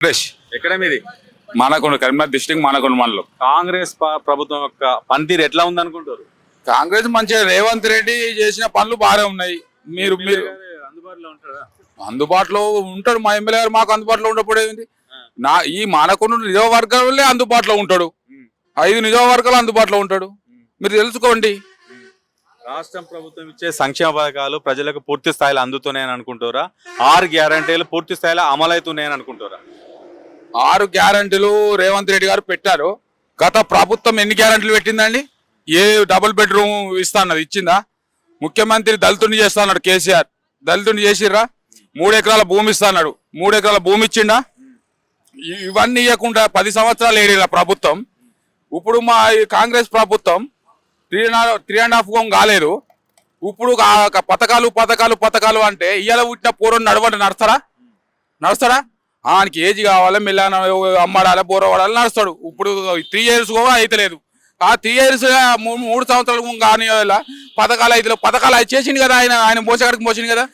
Fresh ఎక్కడ మీది? Manakonda, Karimnagar district Manakonda మండలం. కాంగ్రెస్ ప్రభుత్వం యొక్క పనితీరు ఎట్లా ఉంది అనుకుంటారు? కాంగ్రెస్ మంచిగా రేవంత్ రెడ్డి చేసిన పనులు బాగానే ఉన్నాయి. మీరు మీరు అందుబాటులో ఉంటారా? అందుబాటులో ఉంటాడు. మా ఎమ్మెల్యే గారు మాకు అందుబాటులో ఉన్నప్పుడు ఏంటి, ఈ మానకొండ నియోజకవర్గంలో అందుబాటులో ఉంటాడు. 5 నియోజకవర్గాలు అందుబాటులో ఉంటాడు. మీరు తెలుసుకోండి. రాష్ట్ర ప్రభుత్వం ఇచ్చే సంక్షేమ పథకాలు ప్రజలకు పూర్తి స్థాయిలో అందుతున్నాయని అనుకుంటారా? 6 గ్యారంటీలు పూర్తి స్థాయిలో అమలవుతున్నాయని అనుకుంటారా? 6 గ్యారంటీలు రేవంత్ రెడ్డి గారు పెట్టారు. గత ప్రభుత్వం ఎన్ని గ్యారంటీలు పెట్టిందండి? ఏ డబుల్ బెడ్రూమ్ ఇస్తా అన్నది ఇచ్చిందా? ముఖ్యమంత్రి దళితుని చేస్తా అన్నాడు కేసీఆర్. దళితుని చేసిర్రా? 3 ఎకరాల భూమి ఇస్తా అన్నాడు. 3 ఎకరాల భూమి ఇచ్చిండా? ఇవన్నీ ఇవ్వకుండా 10 సంవత్సరాలు ఏడిన ప్రభుత్వం. ఇప్పుడు మా కాంగ్రెస్ ప్రభుత్వం 3.5 కాలేదు. ఇప్పుడు పథకాలు పథకాలు పథకాలు అంటే ఇవాళ పుట్టిన పూర్వం నడుస్తాడా? ఆయనకి ఏజ్ కావాలి, మెల్లన అమ్మడాలి, బోరవాడాలి, నడుస్తాడు. ఇప్పుడు 3 years కూడా అయితలేదు. ఆ 3 years 3 సంవత్సరాలు కానీ పథకాలు అయితే పథకాలు అవి చేసిండు కదా. ఆయన మోసగాడికి మోసిండు కదా.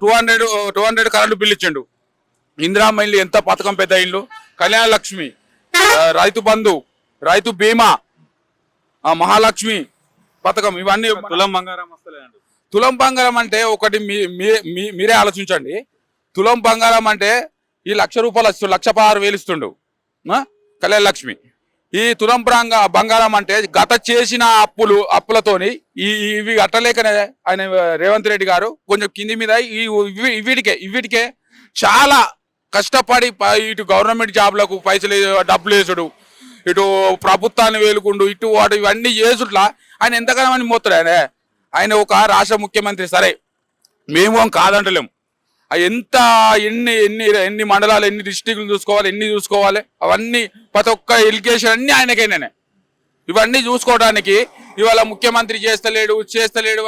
200 కరెంటు బిల్లు ఇచ్చిండు. ఇందిరామ్మ ఇల్లు ఎంత పథకం, పెద్ద ఇల్లు. కళ్యాణ లక్ష్మి, రైతు బంధు, రైతు బీమా, మహాలక్ష్మి పథకం, ఇవన్నీ. తులం బంగారం వస్తలేదండి. తులం బంగారం అంటే ఒకటి మీరే ఆలోచించండి. తులం బంగారం అంటే ఈ ₹1,00,000 1,16,000 ఇస్తుండు కళ్యాణ లక్ష్మి. ఈ తులం బంగారం అంటే గత చేసిన అప్పులతోని ఇవి అట్టలేకనే ఆయన రేవంత్ రెడ్డి గారు కొంచెం కింది మీద వీటికే చాలా కష్టపడి ఇటు గవర్నమెంట్ జాబ్లకు పైసలు డబ్బులు వేసుడు, ఇటు ప్రభుత్వాన్ని వేలుకుండు, ఇటు వాడు ఇవన్నీ చేసుట్లా ఆయన ఎంతగానో అని మోస్తాడు. ఆయన ఒక రాష్ట్ర ముఖ్యమంత్రి. సరే, మేము కాదంటలేము. ఎన్ని మండలాలు, ఎన్ని డిస్ట్రిక్ట్లు చూసుకోవాలి, అవన్నీ ప్రతి ఒక్క ఎడ్యుకేషన్ అన్ని ఆయనకైనానే. ఇవన్నీ చూసుకోవడానికి ఇవాళ ముఖ్యమంత్రి చేస్తలేడు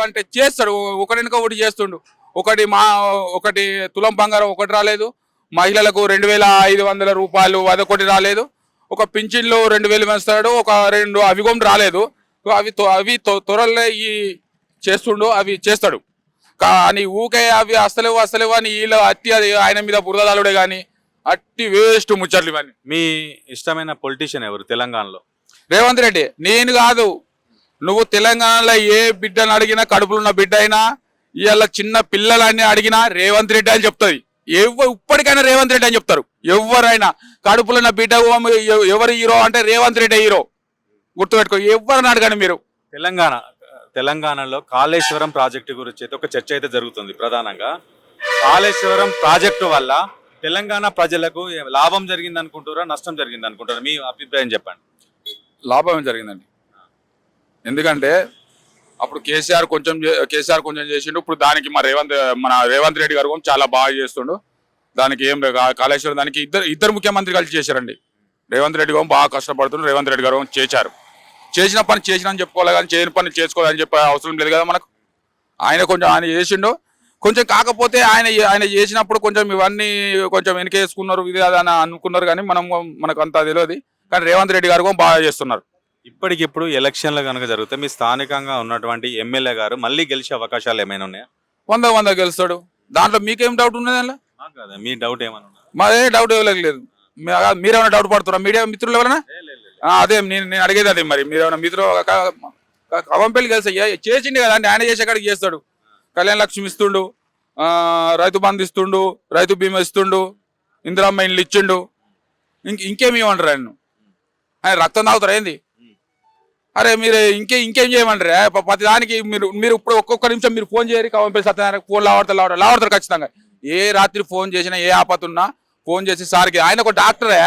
అంటే చేస్తాడు. ఒకటి చేస్తుండు. ఒకటి తులం బంగారం ఒకటి రాలేదు. మహిళలకు 2,500 రూపాయలు అదొకటి రాలేదు. ఒక పింఛన్లు 2,000 వేస్తాడు. ఒక 2 అవి కూడా రాలేదు. అవి త్వరలో చేస్తుండు, అవి చేస్తాడు. కానీ ఊకే అవి అస్తలేవు అని వీళ్ళు అది ఆయన మీద బురదలుడే కానీ అట్టి వేస్ట్ ముచ్చట్లు ఇవన్నీ. మీ ఇష్టమైన పొలిటీషియన్ ఎవరు తెలంగాణలో? రేవంత్ రెడ్డి. నేను కాదు, నువ్వు తెలంగాణలో ఏ బిడ్డను అడిగినా, కడుపులున్న బిడ్డ అయినా, ఇవాళ చిన్న పిల్లలన్నీ అడిగినా రేవంత్ రెడ్డి అని చెప్తుంది. ఇప్పటికైనా రేవంత్ రెడ్డి అని చెప్తారు. ఎవరైనా కడుపులున్న బిడ్డ ఎవరు హీరో అంటే రేవంత్ రెడ్డి హీరో. గుర్తుపెట్టుకో, ఎవరిని అడగండి మీరు. తెలంగాణలో కాళేశ్వరం ప్రాజెక్టు గురించి అయితే ఒక చర్చ అయితే జరుగుతుంది. ప్రధానంగా కాళేశ్వరం ప్రాజెక్టు వల్ల తెలంగాణ ప్రజలకు లాభం జరిగింది అనుకుంటారా, నష్టం జరిగింది అనుకుంటారా? మీ అభిప్రాయం చెప్పండి. లాభం జరిగిందండి. ఎందుకంటే అప్పుడు కేసీఆర్ కొంచెం చేసిండు. ఇప్పుడు దానికి మన రేవంత్ రెడ్డి గారు చాలా బాగా చేస్తుండు. దానికి ఏం కాళేశ్వరం దానికి ఇద్దరు ముఖ్యమంత్రి కలిసి చేశారండి. రేవంత్ రెడ్డి గారు బాగా కష్టపడుతుండ్రు. రేవంత్ రెడ్డి గారు చేసిన పని చేసినా చెప్పుకోవాలి, కానీ చేయని పని చేసుకోవాలని చెప్పే అవసరం లేదు కదా మనకు. ఆయన చేసిండు. కొంచెం కాకపోతే ఆయన చేసినప్పుడు కొంచెం ఇవన్నీ కొంచెం వెనకేసుకున్నారు, ఇది అని అనుకున్నారు. కానీ మనకు అంతా తెలియదు. కానీ రేవంత్ రెడ్డి గారు బాగా చేస్తున్నారు. ఇప్పటికిప్పుడు ఎలక్షన్లు కనుక జరిగితే మీ స్థానికంగా ఉన్నటువంటి ఎమ్మెల్యే గారు మళ్ళీ గెలిచే అవకాశాలు ఏమైనా ఉన్నాయా? 100 గెలుస్తాడు. దాంట్లో మీకేం డౌట్ ఉన్నది? అలా మీ డౌట్ ఏమైనా? మాదే డౌట్ ఇవ్వలేదు. మీరేమైనా డౌట్ పడుతున్నారా? మీడియా మిత్రులు ఎవరైనా? అదే నేను అడిగేది అదే. మరి మీరేమైనా మిత్రులు కవంపల్లి కలిసి చేసిండు కదా అండి. ఆయన చేసే కాడికి చేస్తాడు. కళ్యాణ లక్ష్మి ఇస్తుండు, రైతు బంధు ఇస్తుండు, రైతు బీమా ఇస్తుండు, ఇందిరామ్మ ఇల్లు ఇచ్చిండు. ఇంకేమి ఇవ్వమంటారు? ఆయన రక్తం తాగుతారా ఏంది? అరే మీరు ఇంకేం చేయమంటారా? ప్రతి దానికి మీరు ఇప్పుడు ఒక్కొక్క నిమిషం మీరు ఫోన్ చేయరు. కవంపల్లి సత్యనారాయణ ఫోన్ లావడతారు ఖచ్చితంగా. ఏ రాత్రి ఫోన్ చేసినా, ఏ ఆపత్తి ఉన్నా ఫోన్ చేసి సార్కి. ఆయన ఒక డాక్టరే,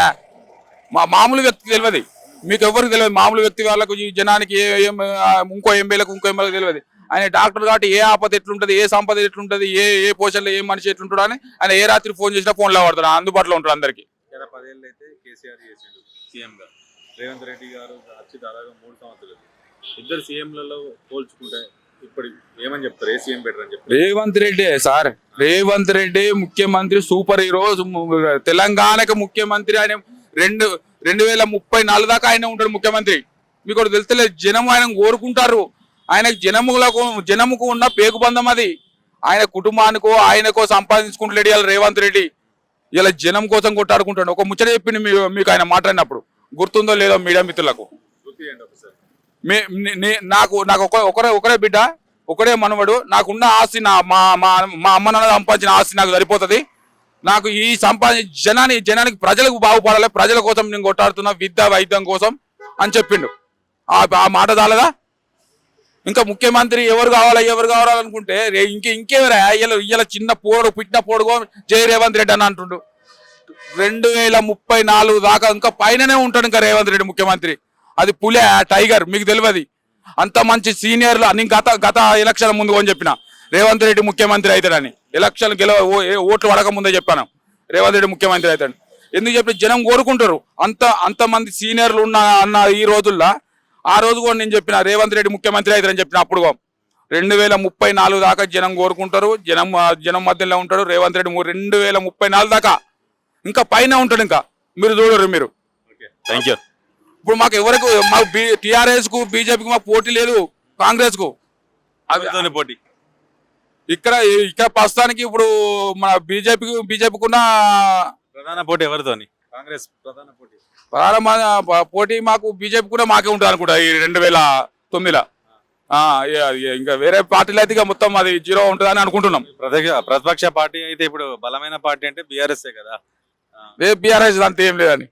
మామూలు వ్యక్తి తెలియదు. మీకు ఎవరికి తెలియదు. మామూలు వ్యక్తి వాళ్ళకు, ఈ జనానికి ఇంకో ఎమ్మెల్యేలకు తెలియదు. ఆయన డాక్టర్ కాబట్టి ఏ ఆపద ఎట్లుంటది, ఏ సంపద ఎట్లుంటది, ఏ పోషణలో ఏ మనిషి ఎట్లుంటాడు అని ఆయన ఏ రాత్రి ఫోన్ చేసినా ఫోన్లో వాడతాడు. అందుబాటులో ఉంటాడు అందరికి. 10 ఏళ్ళు అయితే కేసీఆర్ చేసిండు సీఎంగా. రేవంత్ రెడ్డి గారు వచ్చి దాదాపు 3 సంవత్సరాలు. ఇద్దరు సీఎంలలో పోల్చుకుంటే ఇప్పుడు ఏమని చెప్తారు? ఏ సీఎం బెటర్ అని చెప్తారు? రేవంత్ రెడ్డి సార్. రేవంత్ రెడ్డి ముఖ్యమంత్రి సూపర్ హీరో. తెలంగాణకు ముఖ్యమంత్రి. ఆయన 2034 దాకా ఆయన ఉంటాడు ముఖ్యమంత్రి. మీకు తెలుస్తలేదు. జనం ఆయన కోరుకుంటారు. ఆయనకు జనముకు ఉన్న పేగుబంధం అది. ఆయన కుటుంబానికో ఆయనకో సంపాదించుకుంటలేడు రేవంత్ రెడ్డి. ఇలా జనం కోసం కొట్టాడుకుంటాడు. ఒక ముచ్చట చెప్పింది మీకు ఆయన మాట్లాడినప్పుడు గుర్తుందో లేదో మీడియా మిత్రులకు. నాకు ఒకరే బిడ్డ, ఒకడే మనవడు, నాకున్న ఆస్తి మా అమ్మ నాన్న సంపాదించిన ఆస్తి నాకు సరిపోతుంది. నాకు ఈ జనానికి ప్రజలకు బాగుపడాలి, ప్రజల కోసం నేను కొట్టాడుతున్నా, విద్య వైద్యం కోసం అని చెప్పిండు. ఆ మాట చాలదా? ఇంకా ముఖ్యమంత్రి ఎవరు కావాలనుకుంటే ఇంకెవరా ఇలా చిన్న పుట్టిన పోడుగో జై రేవంత్ రెడ్డి అని అంటుండు. 2034 దాకా ఇంకా పైననే ఉంటాడు ఇంకా రేవంత్ రెడ్డి ముఖ్యమంత్రి. అది పులే టైగర్ మీకు తెలియదు. అంత మంచి సీనియర్లు నేను గత ఎలక్షన్ ముందు అని చెప్పిన రేవంత్ రెడ్డి ముఖ్యమంత్రి అవుతాడని. ఎలక్షన్ ఓట్లు పడక ముందే చెప్పాను రేవంత్ రెడ్డి ముఖ్యమంత్రి అవుతాడు. ఎందుకు చెప్పి జనం కోరుకుంటారు. అంతమంది సీనియర్లు అన్న ఈ రోజుల్లో ఆ రోజు కూడా నేను చెప్పిన రేవంత్ రెడ్డి ముఖ్యమంత్రి అవుతారని చెప్పిన. అప్పుడు 2034 దాకా జనం కోరుకుంటారు. జనం మధ్యలో ఉంటాడు రేవంత్ రెడ్డి. 2034 దాకా ఇంకా పైన ఉంటాడు. ఇంకా మీరు చూడరు. మీరు థ్యాంక్ యూ. ఇప్పుడు మాకు టిఆర్ఎస్ కు బీజేపీకి మాకు పోటీ లేదు, కాంగ్రెస్ కు పోటీ ఇక్కడ ప్రస్తుతానికి ఇప్పుడు మన బీజేపీకున్న ప్రధాన పోటీ ఎవరితోని? కాంగ్రెస్ ప్రధాన పోటీ పోటీ మాకు బీజేపీ కూడా మాకే ఉంటుంది అనుకుంటా ఈ 2009లో. ఇంకా వేరే పార్టీలు అయితే ఇక మొత్తం అది 0 ఉంటుందని అనుకుంటున్నాం. ప్రతిపక్ష పార్టీ అయితే ఇప్పుడు బలమైన పార్టీ అంటే బీఆర్ఎస్ కదా. బీఆర్ఎస్ అంత ఏం లేదని